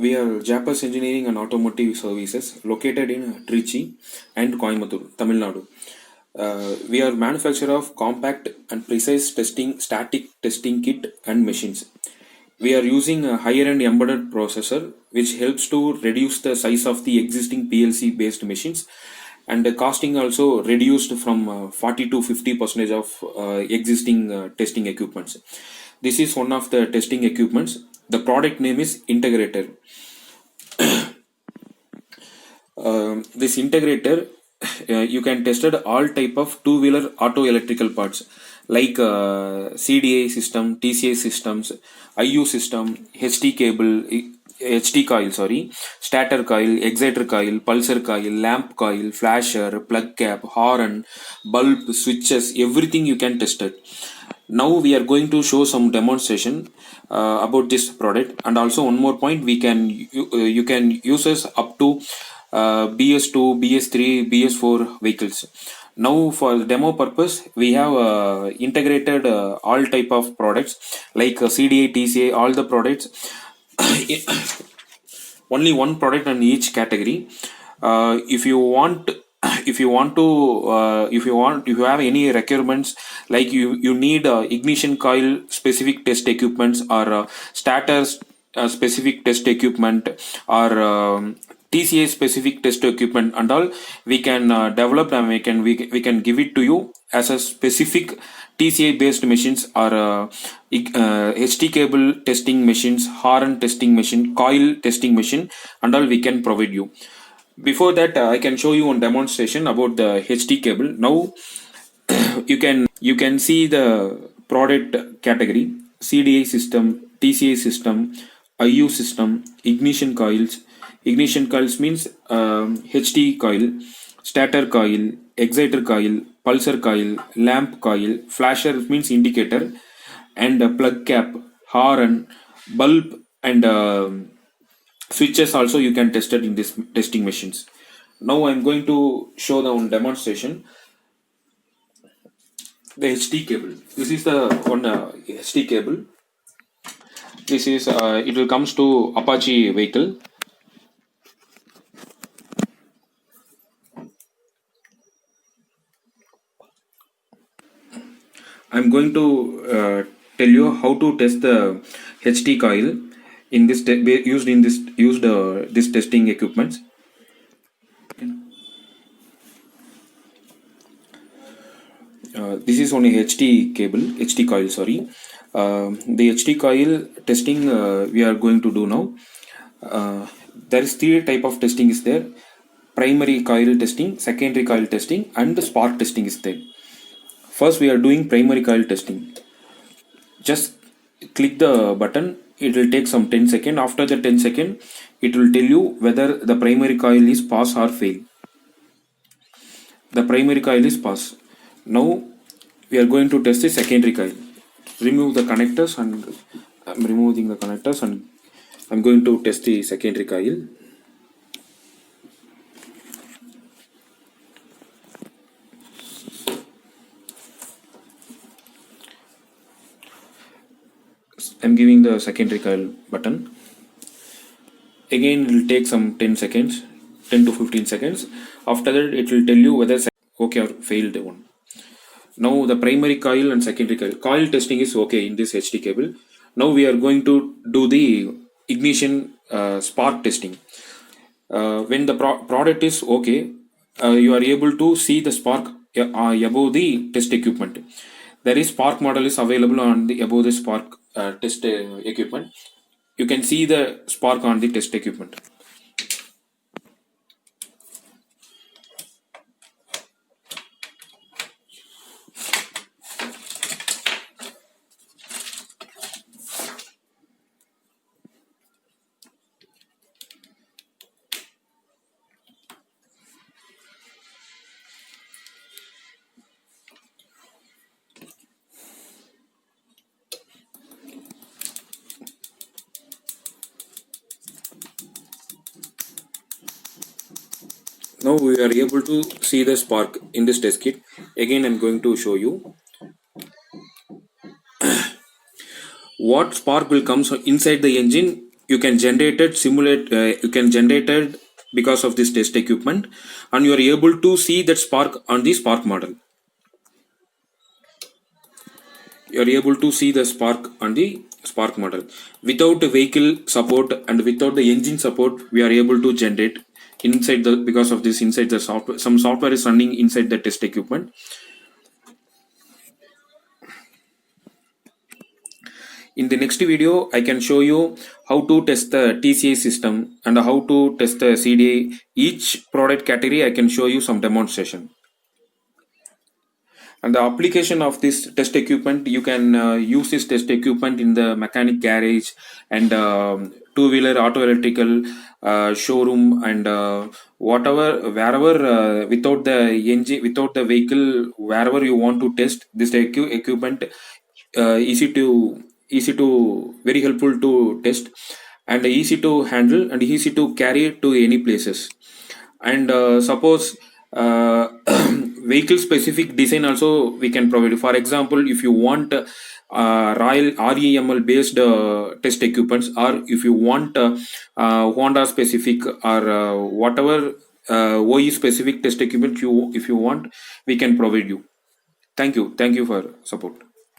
We are Japas Engineering and Automotive Services located in Trichy and Coimbatore, Tamil Nadu. We are manufacturer of compact and precise testing, static testing kit and machines. We are using a higher end embedded processor which helps to reduce the size of the existing PLC based machines, and the costing also reduced from 40 to 50% of existing testing equipments. This is one of the testing equipments. The product name is integrator. This integrator, you can tested all type of two-wheeler auto electrical parts like CDA system, TCA systems, IU system, HT cable, HT coil, sorry, starter coil, exciter coil, pulsar coil, lamp coil, flasher, plug cap, horn, bulb, switches, everything you can test it. Now we are going to show some demonstration about this product, and also one more point, you can use this up to BS2, BS3, BS4 vehicles. Now for the demo purpose, we have integrated all type of products like CDA, TCA, all the products. Only one product in each category. If you want, if you have any requirements, like you need ignition coil specific test equipments, or starters specific test equipment, or TCA specific test equipment and all, we can develop, and we can give it to you as a specific TCA based machines, or HT cable testing machines, horn testing machine, coil testing machine, and all we can provide you. Before that, I can show you one demonstration about the HT cable. Now you can see the product category: CDA system, TCA system, IU system, ignition coils. Ignition coils means HT coil, starter coil, exciter coil, pulsar coil, lamp coil, flasher means indicator, and plug cap, horn, bulb, and switches also you can test it in this testing machines. Now I'm going to show the one demonstration. The HT cable. This is the one HT cable. This is it will comes to Apache vehicle. I'm going to tell you how to test the HT coil in this used this testing equipments. This is only HT cable, HT coil. Sorry, the HT coil testing we are going to do now. There is three type of testing is there: primary coil testing, secondary coil testing, and the spark testing is there. First, we are doing primary coil testing. Just click the button. It will take some 10 seconds. After the 10 seconds, it will tell you whether the primary coil is pass or fail. The primary coil is pass. Now we are going to test the secondary coil. Remove the connectors, and I'm removing the connectors, and I'm going to test the secondary coil. I'm giving the secondary coil button. Again, it will take some 10 seconds, 10 to 15 seconds. After that, it will tell you whether okay or failed one. Now the primary coil and secondary coil testing is okay in this HT cable. Now we are going to do the ignition spark testing. When the product is okay, you are able to see the spark above the test equipment. There is spark model is available on the above the spark test equipment. You can see the spark on the test equipment. Now we are able to see the spark in this test kit. Again, I'm going to show you what spark will come inside the engine. you can generate it, simulate, you can generate it because of this test equipment, and you are able to see that spark on the spark model. You are able to see the spark on the spark model. Without the vehicle support and without the engine support, we are able to generate inside the, because of this, inside the software, some software is running inside the test equipment. In the next video, I can show you how to test the TCA system and how to test the CDA. Each product category I can show you some demonstration. And the application of this test equipment, you can use this test equipment in the mechanic garage and two-wheeler auto electrical showroom, and whatever, wherever, without the engine, without the vehicle, wherever you want to test this equipment, easy to very helpful to test, and easy to handle and easy to carry to any places. And suppose vehicle specific design also we can provide. For example, if you want Royal REML based test equipments, or if you want Honda specific, or whatever OE specific test equipment you, if you want, we can provide you. Thank you for support.